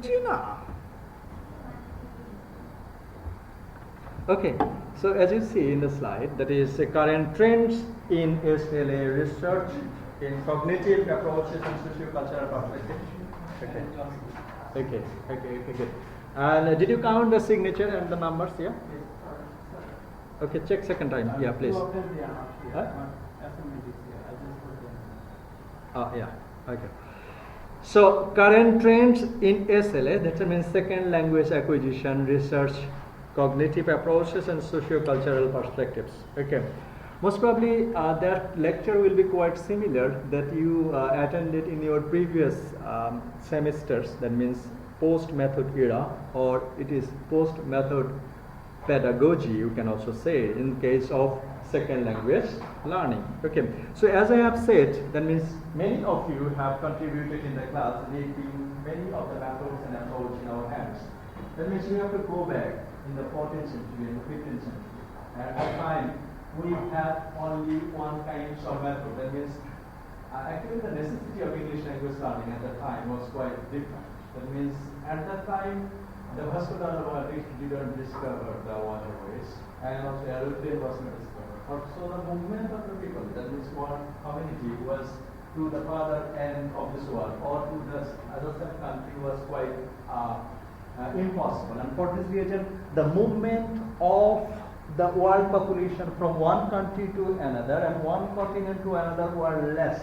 Gina. Okay, so as you see in the slide, that is current trends in SLA research in cognitive approaches and socio-cultural perspectives. Okay, good. And did you count the signature and the numbers here? Okay, check second time. Yeah, please. Yeah, okay. So current trends in SLA, that means second language acquisition, research, cognitive approaches and socio-cultural perspectives. Okay. Most probably that lecture will be quite similar that you attended in your previous semesters, that means post-method era, or it is post-method pedagogy, you can also say, in case of second language learning. Okay, so as I have said, that means many of you have contributed in the class, making many of the methods and approach in our hands. That means you have to go back in the 14th century and the 15th century. At that time, we had only one kind of method. That means actually the necessity of English language learning at that time was quite different. That means at that time, the Vasco da Gama didn't discover the waterways, and also aeroplane was not discovered. So the movement of the people, that means one community, was to the further end of this world or to the other country was quite impossible. And for this reason, the movement of the world population from one country to another and one continent to another were less.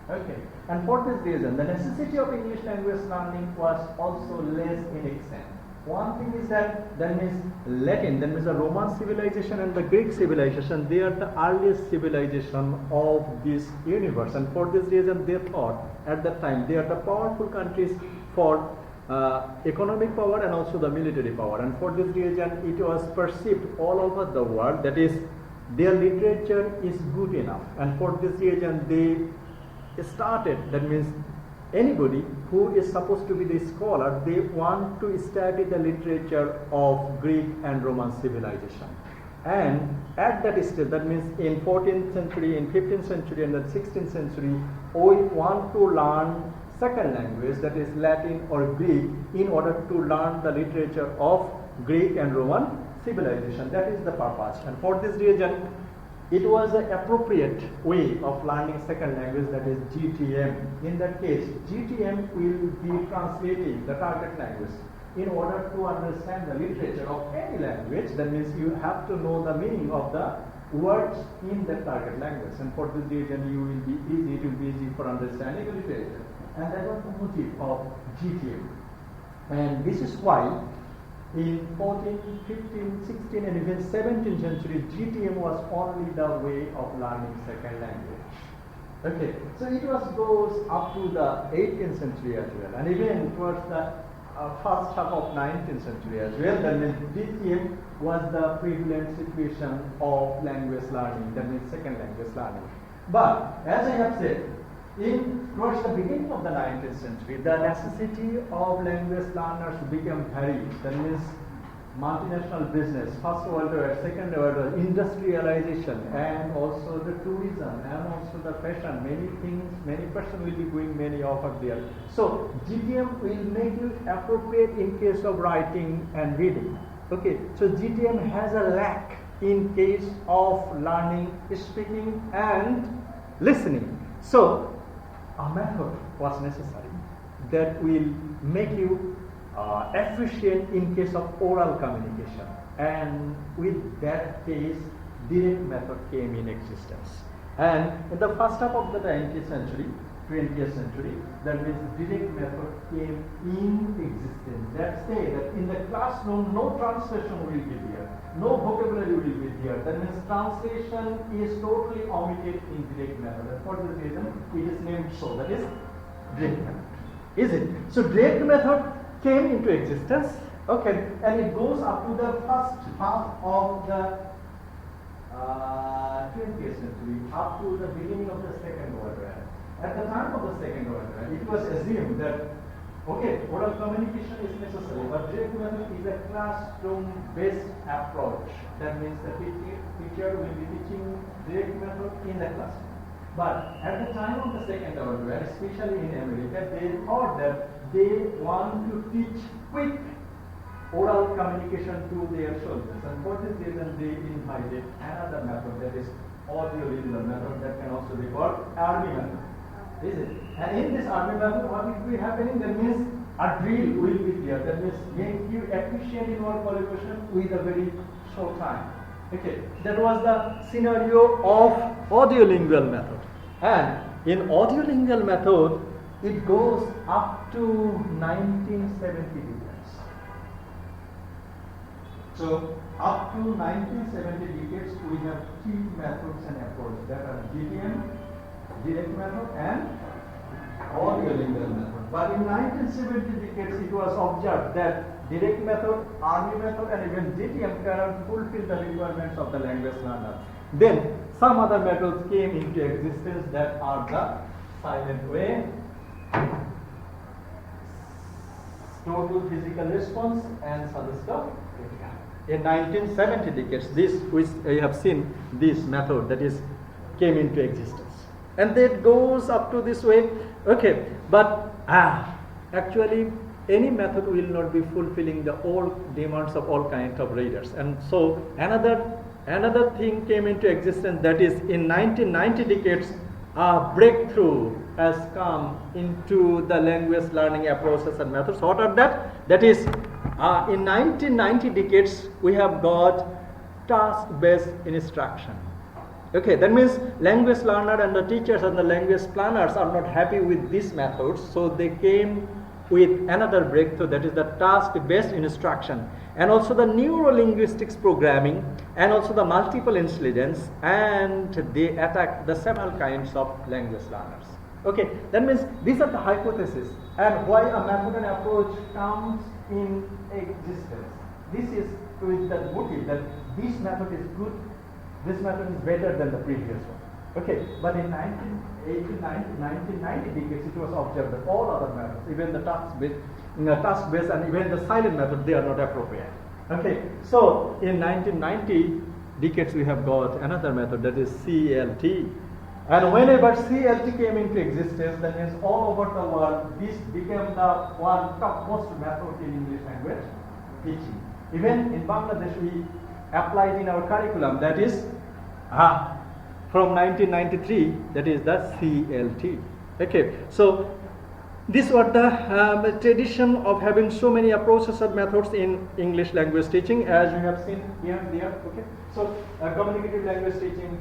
Okay, and for this reason, the necessity of English language learning was also less in extent. One thing is that means Latin, that means the Roman civilization and the Greek civilization, they are the earliest civilization of this universe. And for this reason, they thought at that time they are the powerful countries for economic power and also the military power. And for this reason, it was perceived all over the world that is their literature is good enough. And for this reason, they started, that means anybody who is supposed to be the scholar, they want to study the literature of Greek and Roman civilization. And at that stage, that means in 14th century, in 15th century and the 16th century, we want to learn second language, that is Latin or Greek, in order to learn the literature of Greek and Roman civilization. That is the purpose. And for this reason, it was an appropriate way of learning second language, that is GTM. In that case, GTM will be translating the target language. In order to understand the literature of any language, that means you have to know the meaning of the words in the target language. And for this reason, it will be easy for understanding the literature. And that was the motive of GTM. And this is why in 14, 15, 16 and even 17th century, GTM was only the way of learning second language. Okay, so it goes up to the 18th century as well, and even towards the first half of 19th century as well. That means GTM was the prevalent situation of language learning, that means second language learning. But as I have said, towards the beginning of the 19th century, the necessity of language learners became very, that means multinational business, first world war, second world war, industrialization, and also the tourism, and also the fashion, many things, many persons will be going many over there. So GTM will make you appropriate in case of writing and reading. Okay, so GTM has a lack in case of learning, speaking, and listening. So a method was necessary that will make you efficient in case of oral communication. And with that case, direct method came in existence. And in the first half of the 20th century, that means direct method came in existence. That say that in the classroom, no translation will be there, no vocabulary will be there. That means translation is totally omitted in direct method. And for this reason, it is named so. That is direct method. Is it? So direct method came into existence. Okay, and it goes up to the first half of the 20th century, up to the beginning of the Second World War. At the time of the Second World War, it was assumed that, okay, oral communication is necessary, but direct method is a classroom-based approach. That means the teacher will be teaching direct method in the classroom. But at the time of the Second World War, especially in America, they thought that they want to teach quick oral communication to their soldiers, and for this reason they invited another method, that is audio-visual method, that can also be called army method. Is it? And in this army method, what will be happening? That means a drill will be there. That means make you efficient in your qualification with a very short time. Okay, that was the scenario of audiolingual method. And in audiolingual method, it goes up to 1970 decades. So up to 1970 decades, we have three methods and approaches, that are GTM, direct method, and audiolingual method. But in 1970 decades, it was observed that direct method, army method, and even GTM cannot fulfill the requirements of the language learner. Then some other methods came into existence, that are the silent way, total physical response, and suggestive critical. In 1970 decades, this which you have seen, this method that is came into existence, and that goes up to this way. Okay, but actually any method will not be fulfilling the all demands of all kinds of readers, and so another thing came into existence, that is in 1990 decades a breakthrough has come into the language learning approaches and methods. What are that? That is in 1990 decades we have got task-based instruction. Okay, that means language learner and the teachers and the language planners are not happy with these methods, so they came with another breakthrough, that is the task-based instruction, and also the neuro-linguistics programming, and also the multiple intelligence, and they attack the several kinds of language learners. Okay, that means these are the hypotheses and why a method and approach comes in existence. This is with the motive that this method is good, this method is better than the previous one. Okay, but in 1990 decades, it was observed that all other methods, even the task-based and even the silent method, they are not appropriate. Okay, so in 1990 decades, we have got another method, that is CLT. And whenever CLT came into existence, that means all over the world, this became the one topmost method in English language teaching. Even in Bangladesh, we applied in our curriculum, that is from 1993, that is the CLT. Okay, so these were the tradition of having so many approaches and methods in English language teaching, as you have seen here and there. Okay, so communicative language teaching,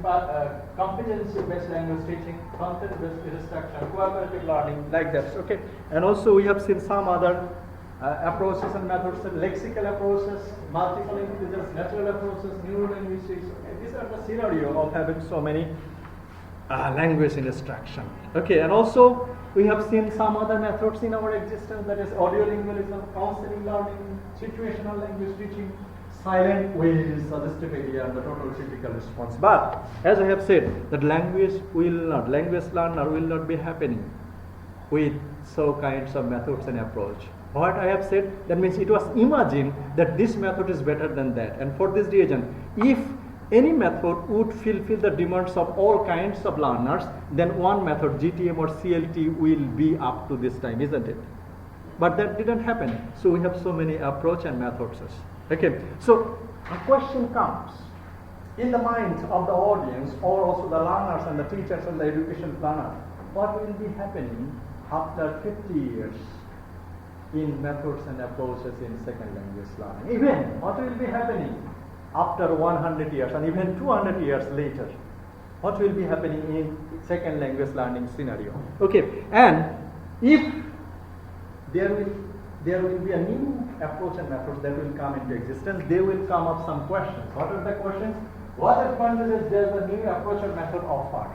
competency-based language teaching, content-based instruction, cooperative learning, like that. Okay, and also we have seen some other approaches and methods, lexical approaches, multiple intelligence, natural approaches, neuro-linguistics. Okay, these are the scenario of having so many language instruction. Okay, and also we have seen some other methods in our existence, that is audiolingualism, counseling learning, situational language teaching, silent ways, suggestive idea, and the total critical response. But as I have said, that language learner will not be happening with so kinds of methods and approach. What I have said, that means it was imagined that this method is better than that, and for this reason, if any method would fulfill the demands of all kinds of learners, then one method, GTM or CLT, will be up to this time, isn't it? But that didn't happen. So we have so many approach and methods. Okay, so a question comes in the minds of the audience, or also the learners and the teachers and the education planners. What will be happening after 50 years in methods and approaches in second language learning? Even what will be happening after 100 years and even 200 years later? What will be happening in second language learning scenario? Okay, and if there will be a new approach and methods that will come into existence, they will come up some questions. What are the questions? What advantages does the new approach or method offer?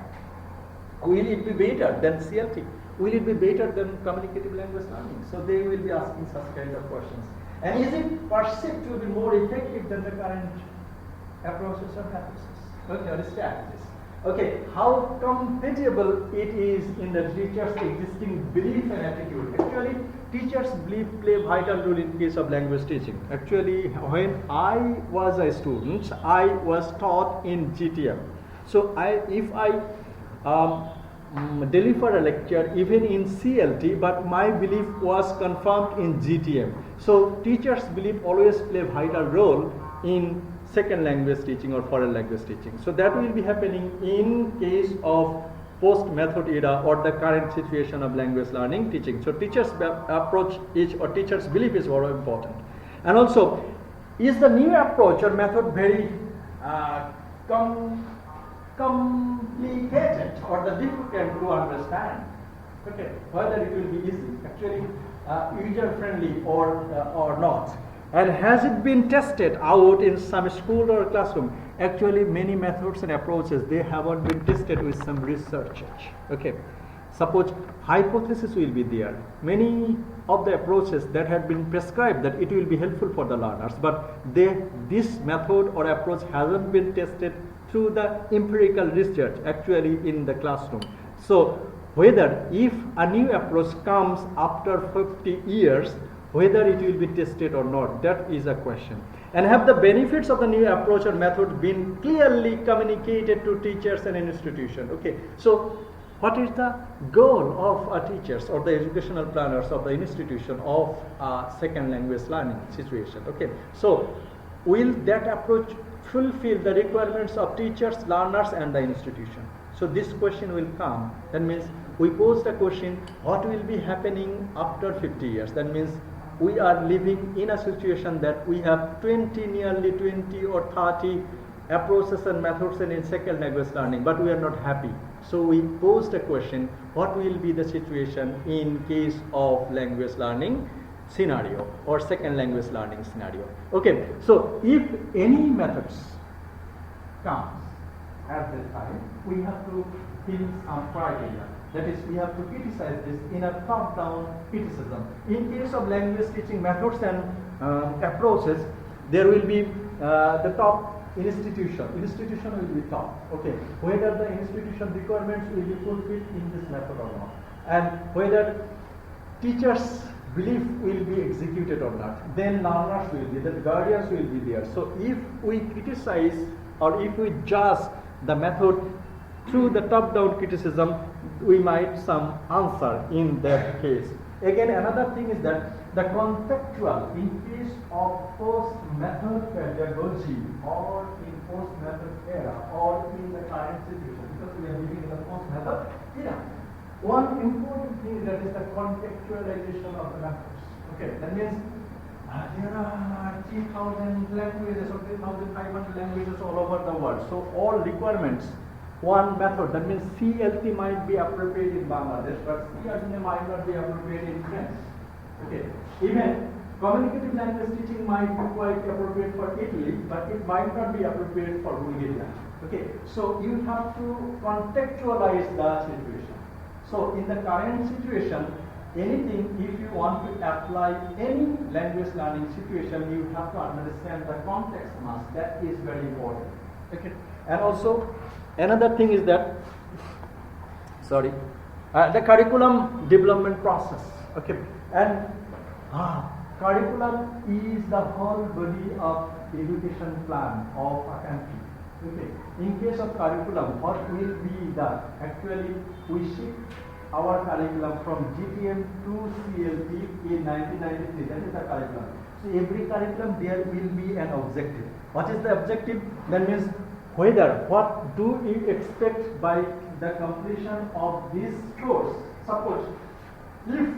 Will it be better than CLT? Will it be better than communicative language learning? So they will be asking such kind of questions. And is it perceived to be more effective than the current approaches or methods? Okay, or strategies. Okay, how compatible it is in the teacher's existing belief and attitude. Actually, teachers' belief play a vital role in case of language teaching. Actually, when I was a student, I was taught in GTM. So if I deliver a lecture even in CLT, but my belief was confirmed in GTM. So teachers' belief always play a vital role in second language teaching or foreign language teaching. So that will be happening in case of post-method era or the current situation of language learning teaching. So teachers' approach is, or teachers' belief is very important. And also, is the new approach or method very complicated or the difficult to understand? Okay, whether it will be easy, actually user-friendly or not. And has it been tested out in some school or classroom? Actually, many methods and approaches, they haven't been tested with some research. Okay, suppose hypothesis will be there. Many of the approaches that had been prescribed that it will be helpful for the learners, but this method or approach hasn't been tested through the empirical research actually in the classroom. So whether if a new approach comes after 50 years, whether it will be tested or not, that is a question. And have the benefits of the new approach or method been clearly communicated to teachers and institutions? Okay, so what is the goal of teachers or the educational planners of the institution of second language learning situation? Okay, so will that approach fulfill the requirements of teachers, learners, and the institution? So this question will come. That means we pose the question, what will be happening after 50 years? That means we are living in a situation that we have nearly 20 or 30 approaches and methods in second language learning, but we are not happy. So we posed a question, what will be the situation in case of language learning scenario or second language learning scenario? Okay, so if any methods comes at this time, we have to fill some criteria. That is, we have to criticize this in a top-down criticism. In case of language teaching methods and approaches, there will be the top institution. Institution will be top. Okay, whether the institution requirements will be fulfilled in this method or not, and whether teachers' belief will be executed or not. Then learners will be, the guardians will be there. So if we criticize or if we judge the method through the top-down criticism, we might some answer in that case. Again, another thing is that the contextual, in case of post-method pedagogy or in post-method era or in the current situation, because we are living in the post-method era, one important thing that is the contextualization of the methods. Okay, that means there are 3,000 languages or 3,500 languages all over the world. So all requirements, one method, that means CLT might be appropriate in Bangladesh, but CLT might not be appropriate in France. Okay, even communicative language teaching might be quite appropriate for Italy, but it might not be appropriate for Bulgaria. Okay, so you have to contextualize the situation. So in the current situation, anything, if you want to apply any language learning situation, you have to understand the context mass. That is very important. Okay, and also another thing is that, the curriculum development process. Okay, and curriculum is the whole body of education plan of a country. Okay, in case of curriculum, what will be the, actually we shift our curriculum from GTM to CLT in 1993. That is the curriculum. So every curriculum there will be an objective. What is the objective? That means whether, what do you expect by the completion of this course? Suppose if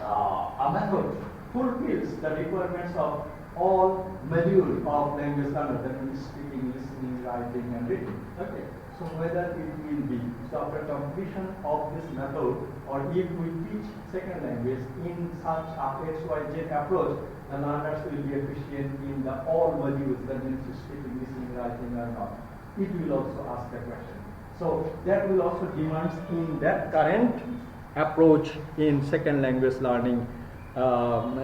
a method fulfills the requirements of all modules of language learner, that means speaking, listening, writing, and reading. Okay, so whether it will be, so after completion of this method, or if we teach second language in such a XYZ approach, the learners will be efficient in the all modules, that means speaking, listening, writing, or not. It will also ask the question. So that will also demands in that current approach in second language learning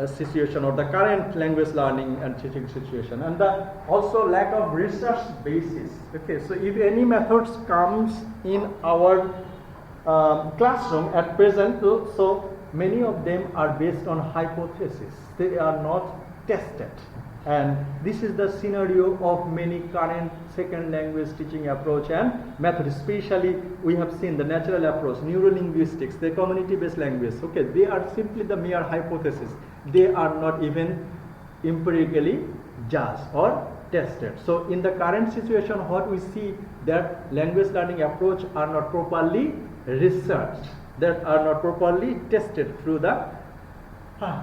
situation, or the current language learning and teaching situation, and the also lack of research basis. Okay, so if any methods comes in our classroom at present, so many of them are based on hypothesis. They are not tested. And this is the scenario of many current second language teaching approach and method. Especially we have seen the natural approach, neurolinguistics, the community-based language. Okay, they are simply the mere hypothesis. They are not even empirically judged or tested. So in the current situation, what we see that language learning approach are not properly researched, that are not properly tested through the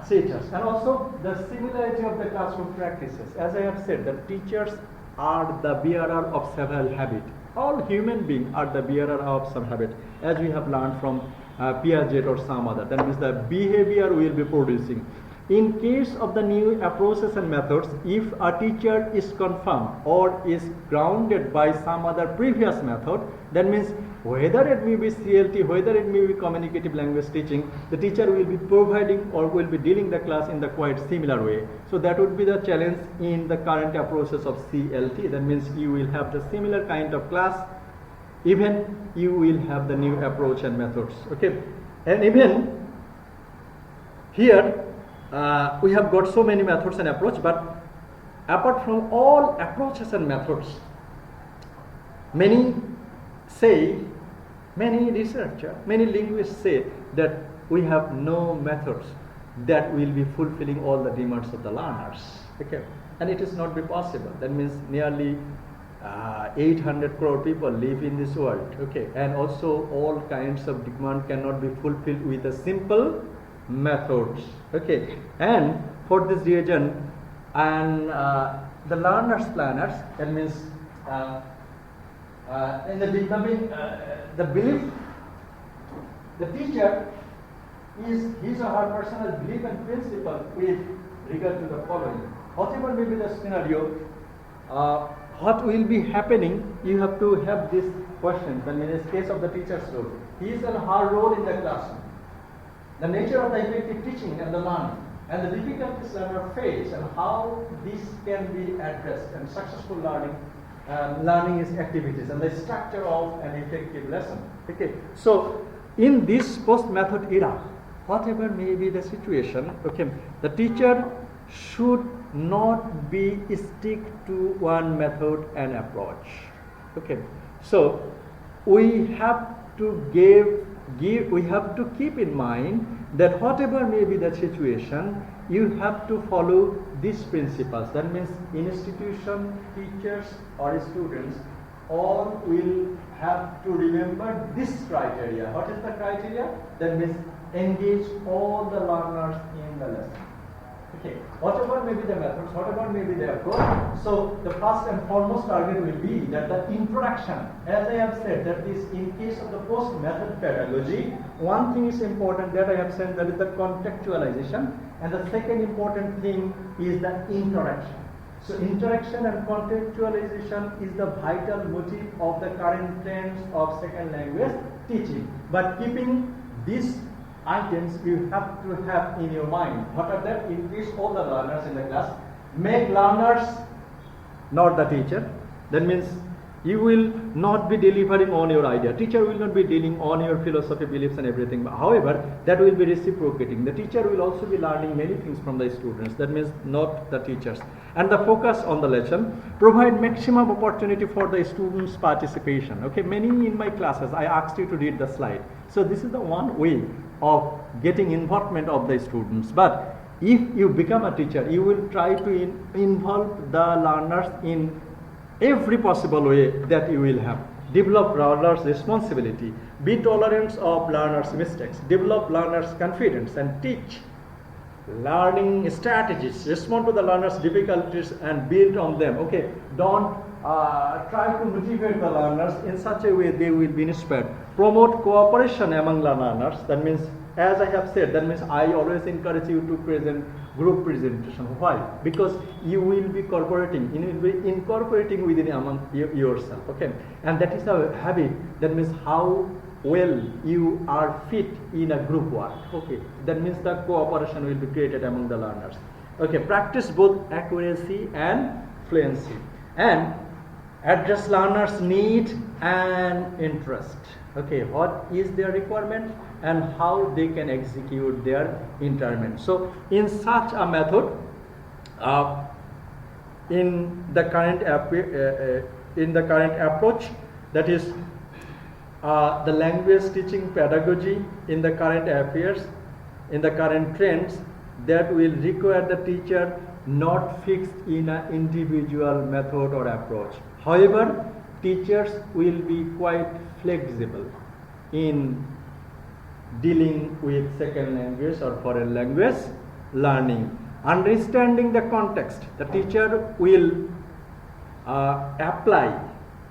teachers. And also the similarity of the classroom practices. As I have said, the teachers are the bearer of several habits. All human beings are the bearer of some habit, as we have learned from Piaget or some other. That means the behavior we will be producing. In case of the new approaches and methods, if a teacher is confirmed or is grounded by some other previous method, that means whether it may be CLT, whether it may be communicative language teaching, the teacher will be providing or will be dealing the class in the quite similar way. So that would be the challenge in the current approaches of CLT. That means you will have the similar kind of class, even you will have the new approach and methods. Okay, and even here we have got so many methods and approach, but apart from all approaches and methods, many researchers, many linguists say that we have no methods that will be fulfilling all the demands of the learners. Okay, and it is not be possible. That means nearly 800 crore people live in this world. Okay, and also all kinds of demand cannot be fulfilled with a simple methods. Okay, and for this reason, and the learners planners, that means in the belief, the teacher is his or her personal belief and principle with regard to the following. Whatever may be the scenario, what will be happening, you have to have this question. I mean, in this case of the teacher's role, his and her role in the classroom, the nature of the effective teaching and the learning, and the difficulties learner face, and how this can be addressed, and successful learning is activities, and the structure of an effective lesson. Okay, so in this post-method era, whatever may be the situation, okay, the teacher should not be stick to one method and approach. Okay, so we have to we have to keep in mind that whatever may be the situation, you have to follow these principles. That means institution, teachers or students all will have to remember this criteria. What is the criteria? That means engage all the learners in the lesson. Okay, whatever may be the methods, whatever may be the approach, so the first and foremost target will be that the introduction, as I have said, that is in case of the post-method pedagogy, one thing is important that I have said, that is the contextualization, and the second important thing is the introduction. So introduction and contextualization is the vital motive of the current trends of second language teaching. But keeping these items you have to have in your mind. What are that? Increase all the learners in the class. Make learners not the teacher. That means you will not be delivering on your idea. Teacher will not be dealing on your philosophy, beliefs and everything. But however, that will be reciprocating. The teacher will also be learning many things from the students. That means not the teachers. And the focus on the lesson, provide maximum opportunity for the students' participation. Okay, many in my classes, I asked you to read the slide. So this is the one way of getting involvement of the students. But if you become a teacher, you will try to involve the learners in every possible way that you will have. Develop learners' responsibility, be tolerant of learners' mistakes, develop learners' confidence, and teach learning strategies, respond to the learners' difficulties and build on them. Okay, don't try to motivate the learners in such a way they will be inspired. Promote cooperation among the learners. That means, as I have said, that means I always encourage you to present group presentation. Why? Because you will be cooperating, you will be incorporating within among yourself. Okay, and that is a habit. That means how well you are fit in a group work. Okay, that means the cooperation will be created among the learners. Okay, practice both accuracy and fluency, and address learners' need and interest. Okay, what is their requirement and how they can execute their interment. So in such a method, in the current approach, that is the language teaching pedagogy in the current affairs, in the current trends, that will require the teacher not fixed in an individual method or approach. However, teachers will be quite flexible in dealing with second language or foreign language learning. Understanding the context, the teacher will apply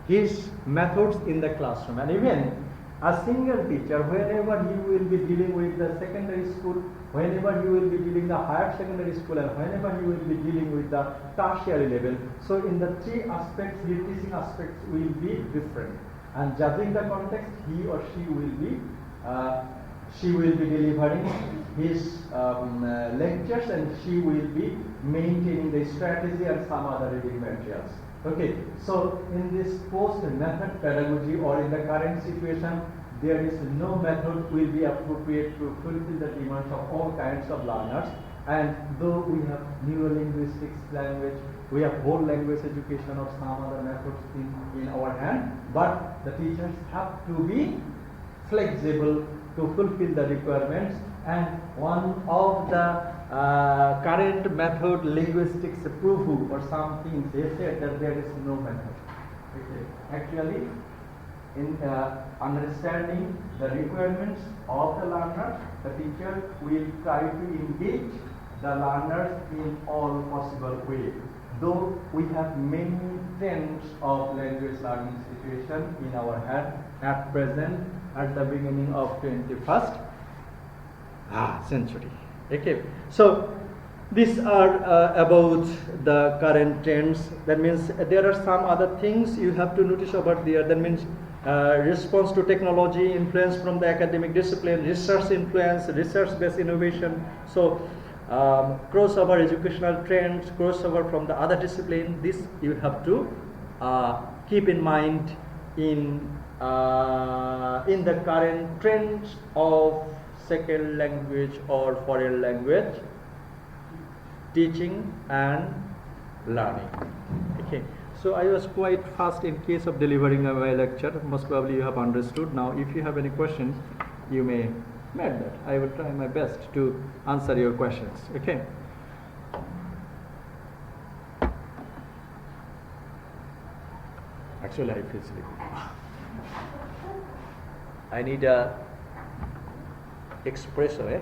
his methods in the classroom. And even a single teacher, whenever he will be dealing with the secondary school, whenever he will be dealing the higher secondary school, and whenever he will be dealing with the tertiary level, so in the three aspects, his teaching aspects will be different. And judging the context, he or she will be delivering his lectures, and she will be maintaining the strategy and some other reading materials. Okay, so in this post-method pedagogy, or in the current situation, there is no method will be appropriate to fulfill the demands of all kinds of learners. And though we have neurolinguistics language, we have whole language education or some other methods in our hand, but the teachers have to be flexible to fulfill the requirements. And one of the current method linguistics proof or some things, they said that there is no method. Okay. Actually, in understanding the requirements of the learner, the teacher will try to engage the learners in all possible ways. Though we have many trends of language learning situation in our hand at present, at the beginning of 21st century. Okay, so these are about the current trends. That means there are some other things you have to notice about there. That means response to technology, influence from the academic discipline, research influence, research-based innovation. So crossover educational trends, crossover from the other discipline. This you have to keep in mind in the current trends of second language or foreign language teaching and learning. Okay, so I was quite fast in case of delivering my lecture. Most probably you have understood. Now if you have any questions, you may make that. I will try my best to answer your questions. Okay. Actually I feel sleepy. I need a espresso,